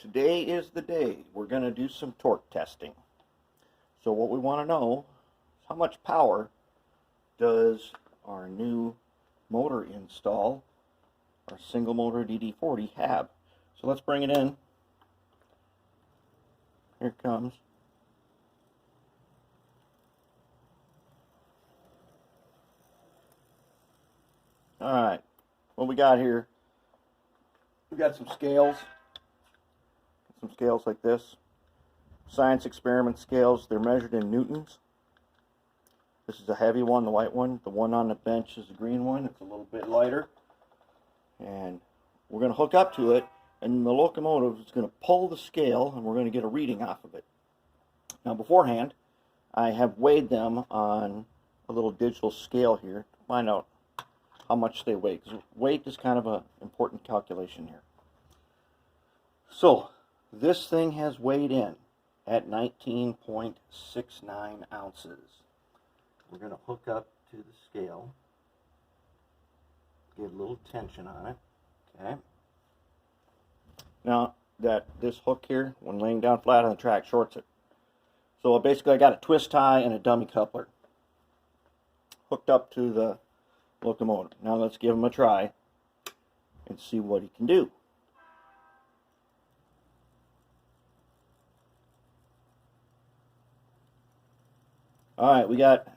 Today is the day we're going to do some torque testing. So what we want to know is how much power does our new motor install, our single motor DD40, have. So let's bring it in. Here it comes. Alright, what we got here, we got some scales. Some scales like this. Science experiment scales. They're measured in newtons. This is a heavy one, the white one. The one on the bench is the green one. It's a little bit lighter. And we're going to hook up to it, and the locomotive is going to pull the scale, and we're going to get a reading off of it. Now beforehand, I have weighed them on a little digital scale here to find out how much they weigh, because weight is kind of an important calculation here. So this thing has weighed in at 19.69 ounces. We're going to hook up to the scale, get a little tension on it. Okay. Now this hook here, when laying down flat on the track, shorts it. So basically I got a twist tie and a dummy coupler hooked up to the locomotive. Now let's give him a try and see what he can do. Alright,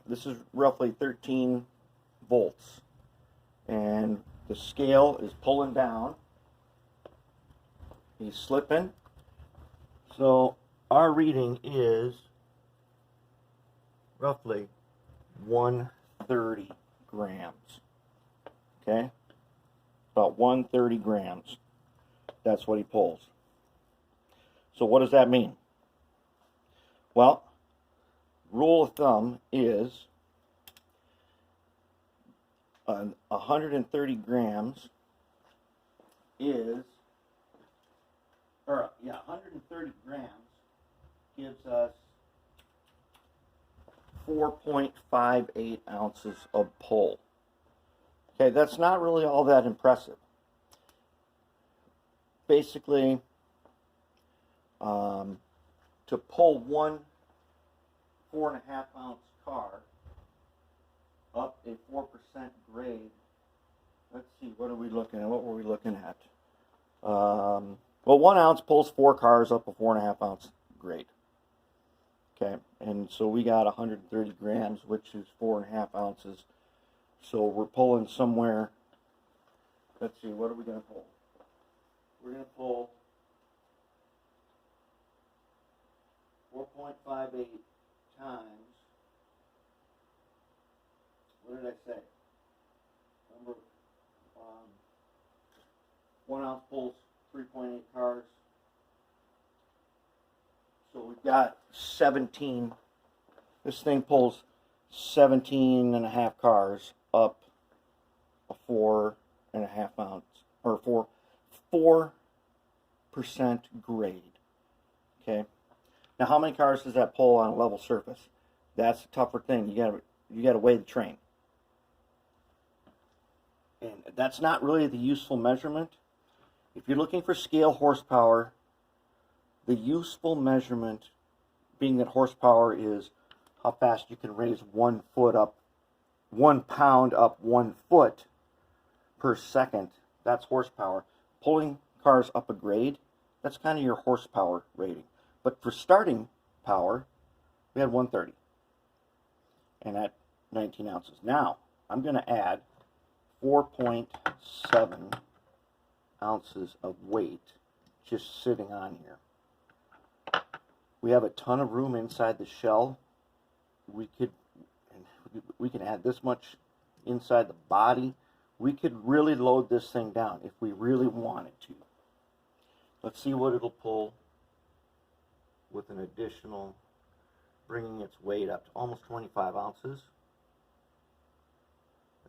this is roughly 13 volts, and the scale is pulling down. He's slipping. So our reading is roughly 130 grams. Okay? About 130 grams. That's what he pulls. So what does that mean? Well, rule of thumb is 130 grams is, 130 grams gives us 4.58 ounces of pull. Okay, that's not really all that impressive. Basically, to pull one 4.5 ounce car up a 4% grade. Let's see, what are we looking at? What were we looking at? Well, 1 ounce pulls 4 cars up a 4.5 ounce grade. Okay, and so we got 130 grams, which is 4.5 ounces. So we're pulling somewhere. Let's see, what are we going to pull? We're going to pull 4.58 times, what did I say? Remember, 1 ounce pulls 3.8 cars. So we've got 17. This thing pulls 17.5 cars up a 4.5 ounce, or 4% grade. Okay. Now, how many cars does that pull on a level surface? That's a tougher thing. You gotta weigh the train, and that's not really the useful measurement. If you're looking for scale horsepower, the useful measurement, being that horsepower is how fast you can raise 1 pound up 1 foot per second. That's horsepower. Pulling cars up a grade, that's kind of your horsepower rating. But for starting power, we had 130, and at 19 ounces. Now, I'm going to add 4.7 ounces of weight just sitting on here. We have a ton of room inside the shell. We can add this much inside the body. We could really load this thing down if we really wanted to. Let's see what it'll pull with an additional, bringing its weight up to almost 25 ounces.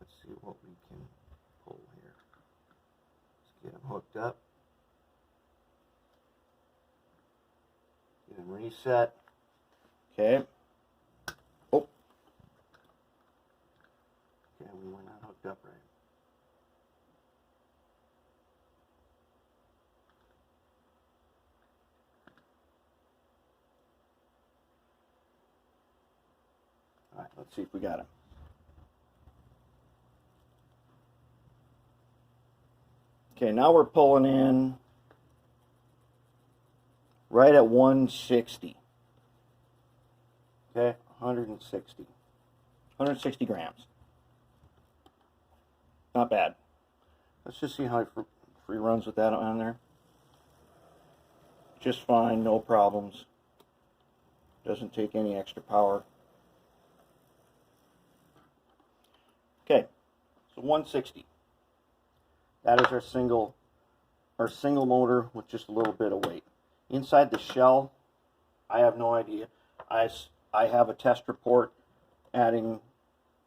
Let's see what we can pull here. Let's get them hooked up. Get them reset. Okay. Oh. Okay, we were not hooked up right. Let's see if we got him. Okay, now we're pulling in right at 160. Okay, 160 grams. Not bad. Let's just see how he free runs with that on there. Just fine, no problems. Doesn't take any extra power. Okay, so 160. That is our single motor with just a little bit of weight. Inside the shell, I have no idea. I have a test report adding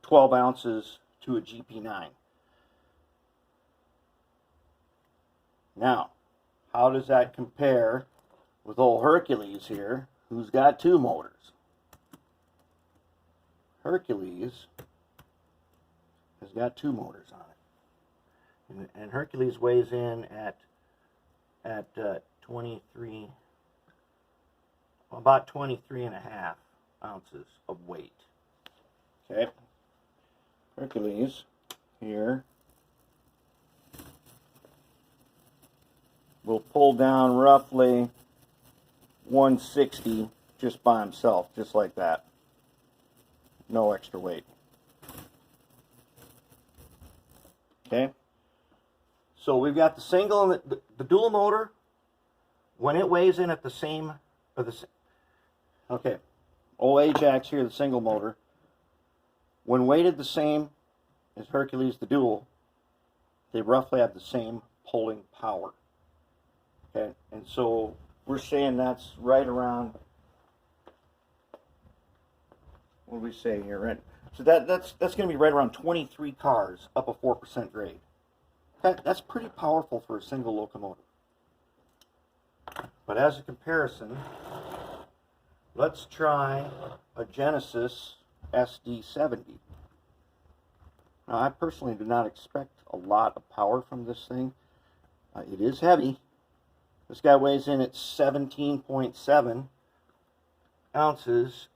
12 ounces to a GP9. Now, how does that compare with old Hercules here, who's got 2 motors? Hercules has got 2 motors on it. And Hercules weighs in at 23, about 23.5 ounces of weight. Okay. Hercules here will pull down roughly 160 just by himself, just like that. No extra weight. Okay. So we've got the single and the dual motor. When it weighs in at the same, okay, old Ajax here, the single motor. When weighted the same as Hercules, the dual, they roughly have the same pulling power. Okay, and so we're saying that's right around, what do we say here, right? So that's going to be right around 23 cars up a 4% grade. That's pretty powerful for a single locomotive. But as a comparison, let's try a Genesis SD70. Now, I personally do not expect a lot of power from this thing. It is heavy. This guy weighs in at 17.7 ounces,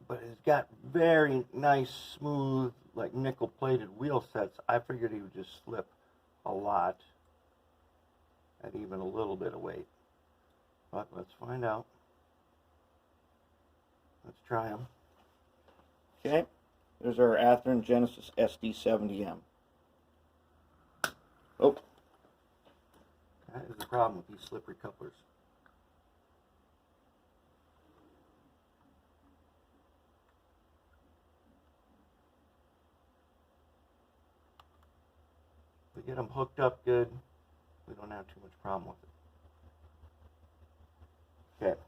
but it's got very nice, smooth, like nickel-plated wheel sets. I figured he would just slip a lot at even a little bit of weight. But let's find out. Let's try them. Okay, there's our Athearn Genesis SD70M. Oh, that is the problem with these slippery couplers. We get them hooked up good, we don't have too much problem with it. Okay,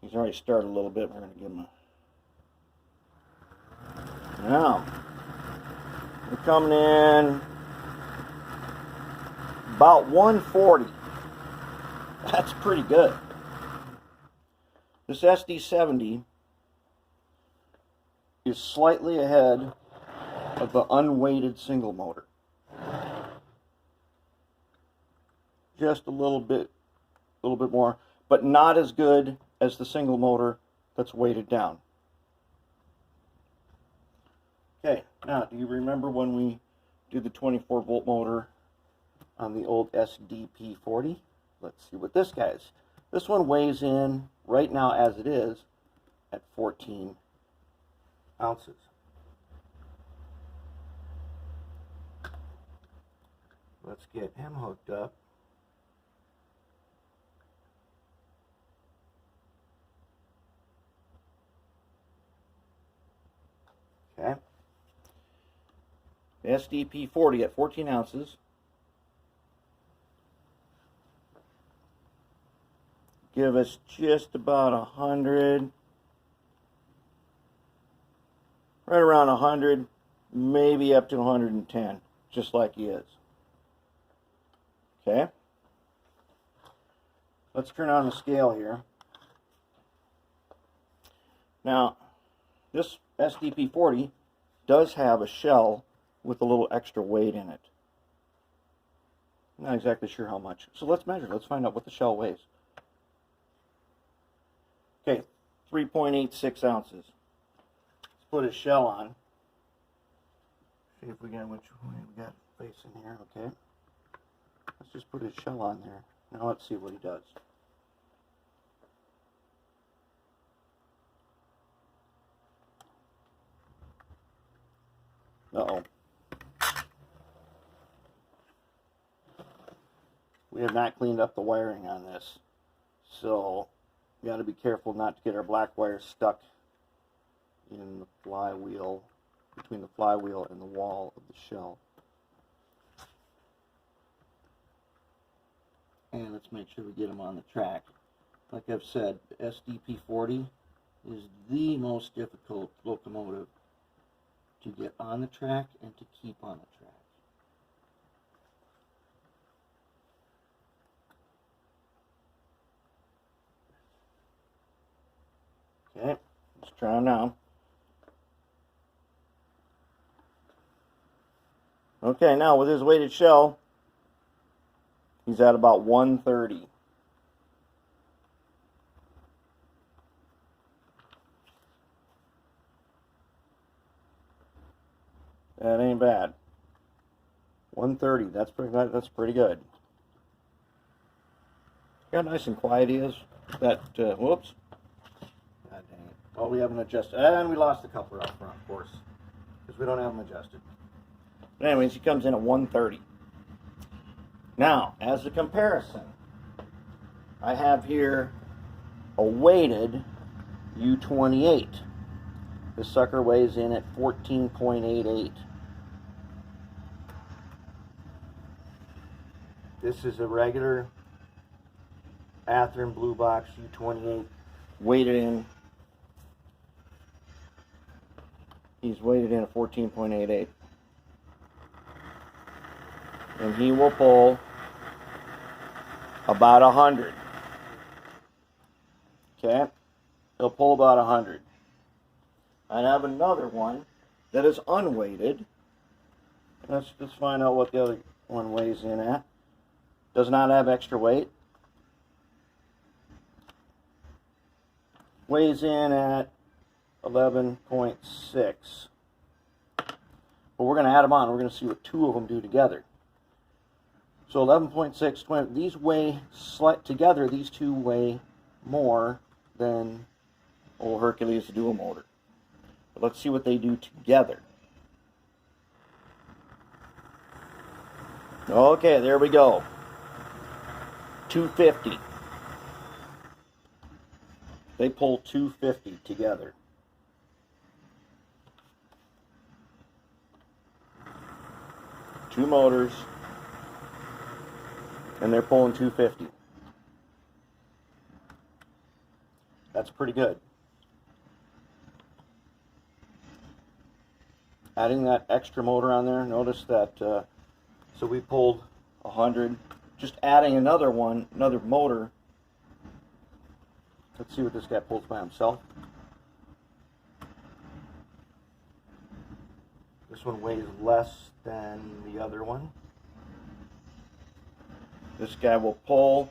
he's already started a little bit. We're going to give him a... Now, we're coming in about 140. That's pretty good. This SD70 is slightly ahead of the unweighted single motor. Just a little bit more, but not as good as the single motor that's weighted down. Okay, now do you remember when we did the 24-volt motor on the old SDP40? Let's see what this guy is. This one weighs in right now as it is at 14 ounces. Let's get him hooked up. Okay. The SDP40 at 14 ounces. Give us just about 100, right around 100, maybe up to 110, just like he is. Okay. Let's turn on the scale here. Now, this SDP40 does have a shell with a little extra weight in it. Not exactly sure how much. So let's measure. Let's find out what the shell weighs. Okay, 3.86 ounces. put his shell on. See if we got which way we got facing here. Okay. Let's just put his shell on there. Now let's see what he does. Uh-oh. We have not cleaned up the wiring on this, so we got to be careful not to get our black wire stuck in the flywheel, between the flywheel and the wall of the shell. And let's make sure we get them on the track. Like I've said, the SDP40 is the most difficult locomotive to get on the track and to keep on the track. Okay, let's try them now. Okay, now with his weighted shell, he's at about 130. That ain't bad. 130, that's pretty good. See how nice and quiet he is? That, whoops. God dang it. Well, we haven't adjusted. And we lost the coupler up front, of course, because we don't have them adjusted. But anyways, he comes in at 130. Now, as a comparison, I have here a weighted U28. This sucker weighs in at 14.88. This is a regular Athearn Blue Box U28, weighted in. He's weighted in at 14.88. And he will pull about 100. Okay? He'll pull about 100. I have another one that is unweighted. Let's just find out what the other one weighs in at. Does not have extra weight. Weighs in at 11.6. But we're going to add them on. We're going to see what two of them do together. So 11.6, 20, these weigh together, these two weigh more than old Hercules dual motor. But let's see what they do together. Okay, there we go. 250. They pull 250 together. Two motors, and they're pulling 250. That's pretty good. Adding that extra motor on there, notice that, so we pulled 100. Just adding another one, another motor. Let's see what this guy pulls by himself. This one weighs less than the other one. This guy will pull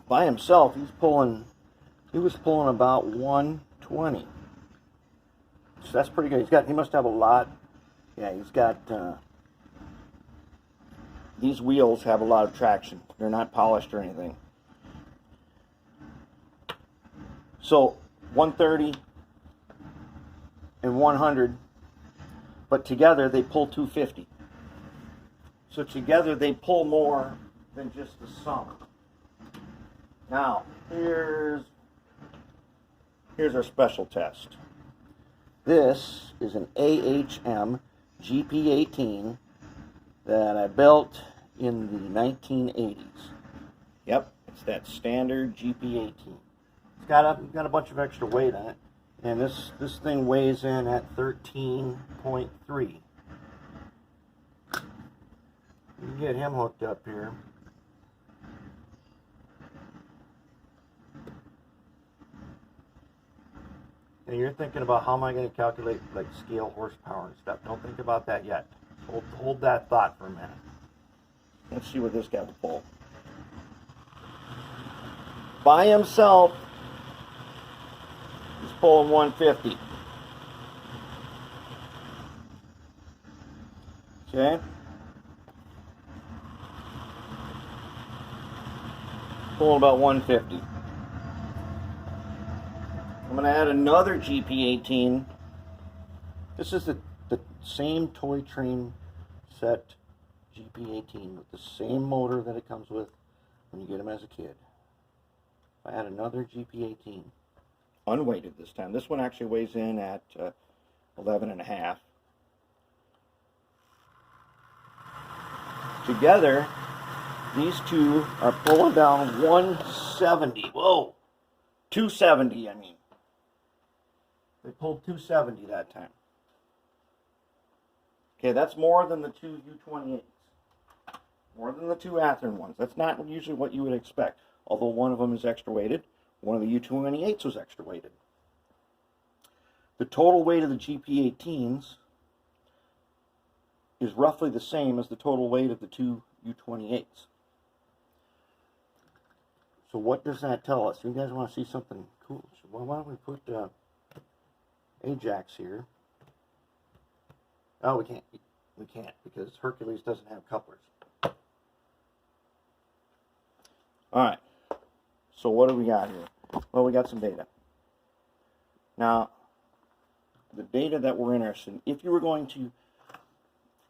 by himself. He was pulling about 120. So that's pretty good. He must have a lot. Yeah, he's got these wheels have a lot of traction. They're not polished or anything. So 130 and 100, but together they pull 250. So together they pull more than just the sum. Now, here's our special test. This is an AHM GP18 that I built in the 1980s. Yep, it's that standard GP18. It's got a bunch of extra weight on it, and this thing weighs in at 13.3. You can get him hooked up here. Okay, you're thinking about how am I going to calculate like scale horsepower and stuff. Don't think about that yet. Hold that thought for a minute. Let's see what this guy will pull. By himself, he's pulling 150. Okay? Pulling about 150. I'm going to add another GP18. This is the same toy train set GP18 with the same motor that it comes with when you get them as a kid. I add another GP18, unweighted this time. This one actually weighs in at 11.5. Together, these two are pulling down 170. Whoa, 270. I mean, they pulled 270 that time. Okay, that's more than the two U28s. More than the two Athearn ones. That's not usually what you would expect. Although one of them is extra weighted, one of the U28s was extra weighted. The total weight of the GP18s is roughly the same as the total weight of the two U28s. So what does that tell us? You guys want to see something cool? So why don't we put Ajax here? Oh, we can't. We can't because Hercules doesn't have couplers. All right. So what do we got here? Well, we got some data. Now, the data that we're interested in, if you were going to,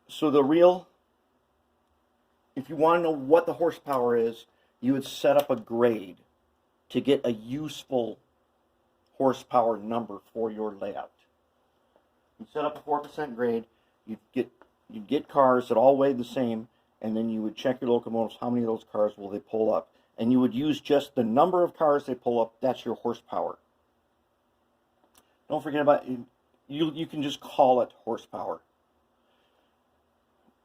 so the real, if you want to know what the horsepower is, you would set up a grade to get a useful horsepower number for your layout. You set up a 4% grade, you'd get cars that all weigh the same, and then you would check your locomotives, how many of those cars will they pull up. And you would use just the number of cars they pull up, that's your horsepower. Don't forget about, you can just call it horsepower.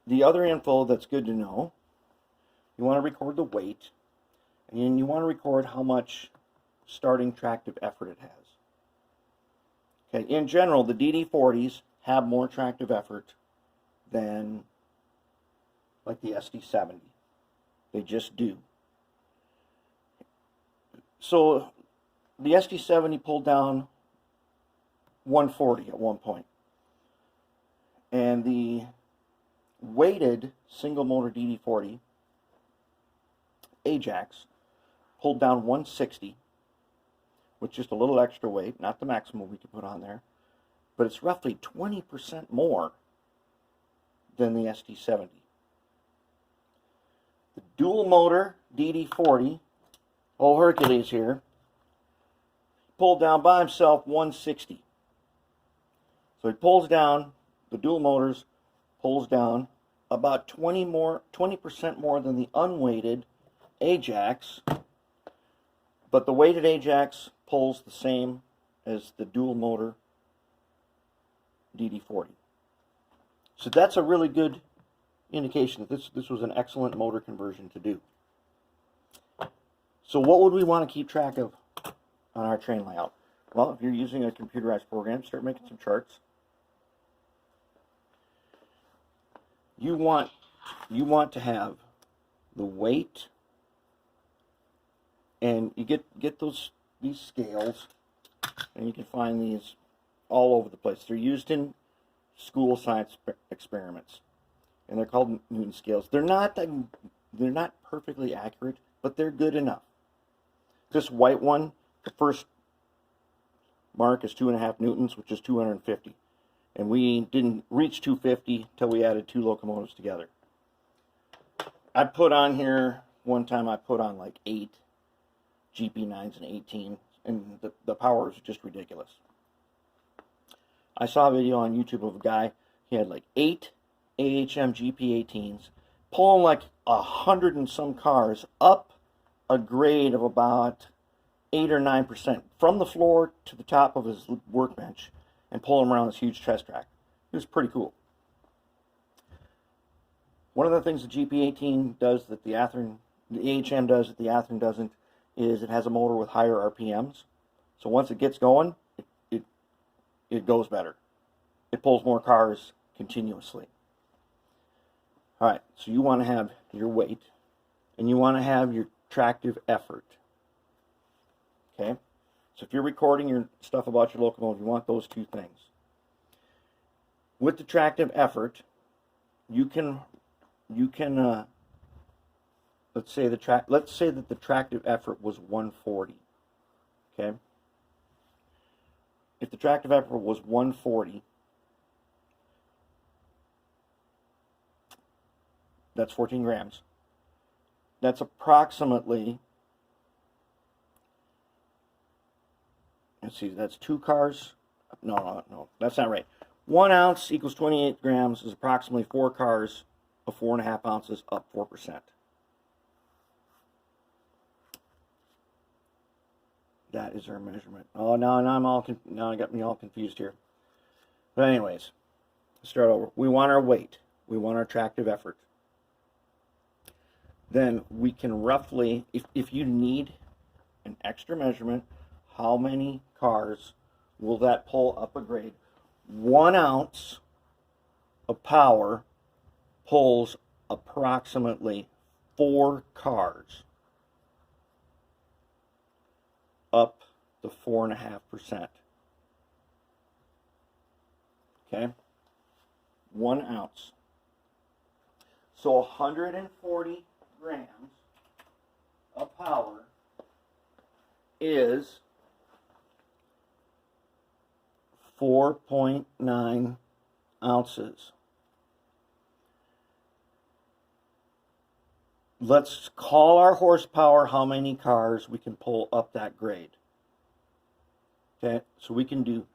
The other info that's good to know, you want to record the weight, and you want to record how much starting tractive effort it has. Okay, in general, the DD40s have more tractive effort than like the SD70. They just do. So the SD70 pulled down 140 at one point. And the weighted single motor DD40 Ajax pulled down 160 with just a little extra weight, not the maximum we could put on there, but it's roughly 20% more than the SD70. The dual motor DD40, old Hercules here, pulled down by himself 160. So he pulls down, the dual motors pulls down about 20% more than the unweighted Ajax, but the weighted Ajax pulls the same as the dual motor DD40. So that's a really good indication that this was an excellent motor conversion to do. So what would we want to keep track of on our train layout? Well, if you're using a computerized program, start making some charts. You want to have the weight, and you get these scales, and you can find these all over the place. They're used in school science experiments, and they're called Newton scales. They're not perfectly accurate, but they're good enough. This white one, the first mark is 2.5 newtons, which is 250. And we didn't reach 250 till we added two locomotives together. I put on here, one time I put on like 8 GP9s and 18, and the power was just ridiculous. I saw a video on YouTube of a guy, he had like 8 AHM GP18s, pulling like 100 and some cars up a grade of about 8 or 9% from the floor to the top of his workbench, and pull them around this huge test track. It was pretty cool. One of the things the GP18 does that the AHM does that the Athearn doesn't is it has a motor with higher RPMs. So once it gets going, it it goes better. It pulls more cars continuously. All right, so you want to have your weight, and you want to have your tractive effort. Okay, so if you're recording your stuff about your locomotive, you want those two things. With the tractive effort, you can let's say that the tractive effort was 140. Okay, if the tractive effort was 140, that's 14 grams. That's approximately, let's see, that's 2 cars. No, that's not right. 1 ounce equals 28 grams is approximately 4 cars of 4.5 ounces, up 4%. That is our measurement. Oh, now I got me all confused here. But anyways, let's start over. We want our weight. We want our tractive effort. Then we can roughly, if you need an extra measurement, how many cars will that pull up a grade? 1 ounce of power pulls approximately 4 cars up to 4.5%. Okay? 1 ounce. So 140 grams of power is 4.9 ounces. Let's call our horsepower how many cars we can pull up that grade. Okay, so we can do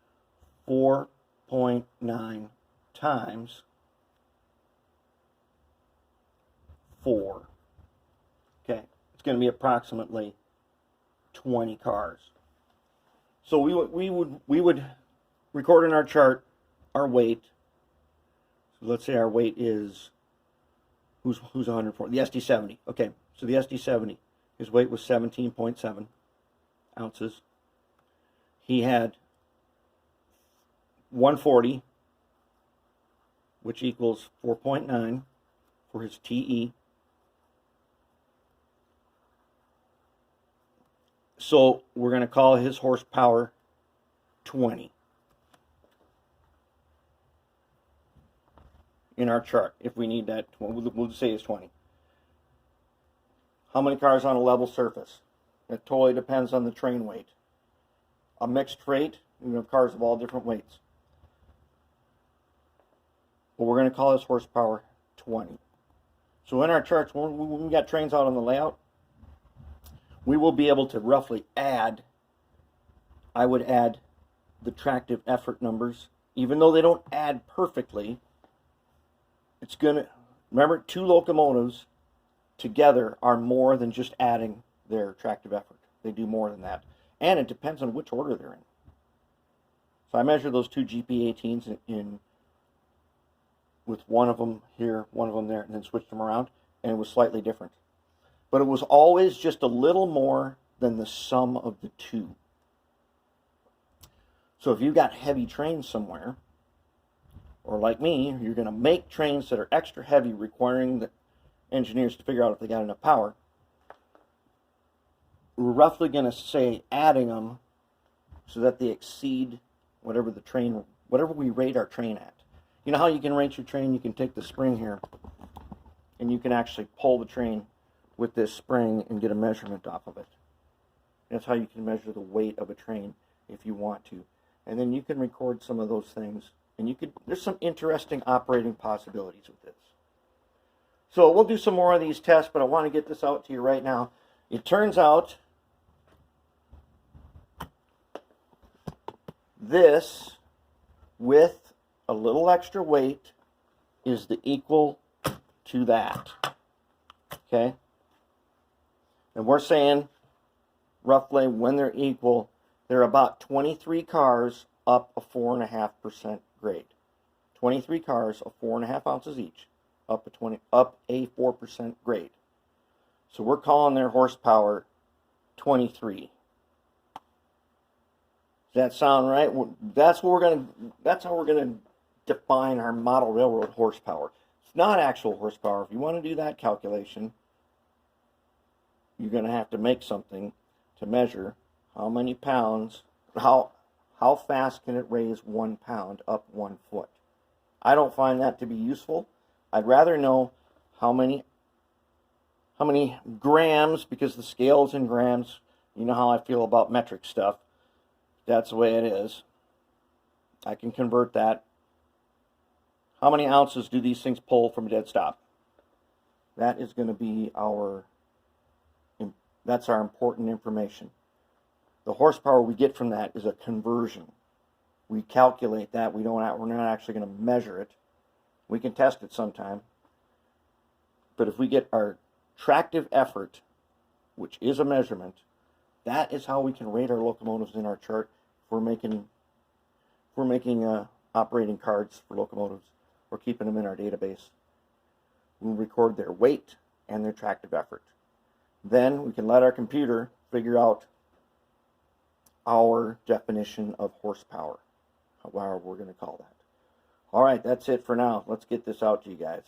4.9 times 4. Okay, it's going to be approximately 20 cars. So we would record in our chart our weight. So let's say our weight is, who's 140? The SD70. Okay, so the SD70, his weight was 17.7 ounces. He had 140, which equals 4.9 for his TE. So we're going to call his horsepower 20 in our chart. If we need that, we'll say it's 20. How many cars on a level surface? It totally depends on the train weight. A mixed freight, you have cars of all different weights. But we're going to call this horsepower 20. So in our charts, when we got trains out on the layout, we will be able to roughly add, I would add the tractive effort numbers. Even though they don't add perfectly, it's going to, remember, 2 locomotives together are more than just adding their tractive effort. They do more than that. And it depends on which order they're in. So I measured those 2 GP18s in with one of them here, one of them there, and then switched them around, and it was slightly different. But it was always just a little more than the sum of the 2. So if you've got heavy trains somewhere, or like me, you're going to make trains that are extra heavy, requiring the engineers to figure out if they got enough power, we're roughly going to say adding them so that they exceed whatever the train, whatever we rate our train at. You know how you can rate your train? You can take the spring here, and you can actually pull the train with this spring and get a measurement off of it. That's how you can measure the weight of a train if you want to. And then you can record some of those things. And you could, there's some interesting operating possibilities with this. So we'll do some more of these tests, but I want to get this out to you right now. It turns out this, with a little extra weight, is the equal to that. Okay? And we're saying, roughly, when they're equal, they're about 23 cars up a 4.5% grade. 23 cars of 4.5 ounces each, up a 4% grade. So we're calling their horsepower 23. Does that sound right? That's what that's how we're gonna define our model railroad horsepower. It's not actual horsepower. If you want to do that calculation, you're gonna have to make something to measure how many pounds, how fast can it raise 1 pound up 1 foot. I don't find that to be useful. I'd rather know how many grams, because the scale's in grams. You know how I feel about metric stuff. That's the way it is. I can convert that. How many ounces do these things pull from a dead stop? That is going to be that's our important information. The horsepower we get from that is a conversion. We calculate that. We're not actually going to measure it. We can test it sometime. But if we get our tractive effort, which is a measurement, that is how we can rate our locomotives in our chart. We're making operating cards for locomotives. We're keeping them in our database. We'll record their weight and their tractive effort. Then we can let our computer figure out our definition of horsepower, however we're going to call that. All right, that's it for now. Let's get this out to you guys.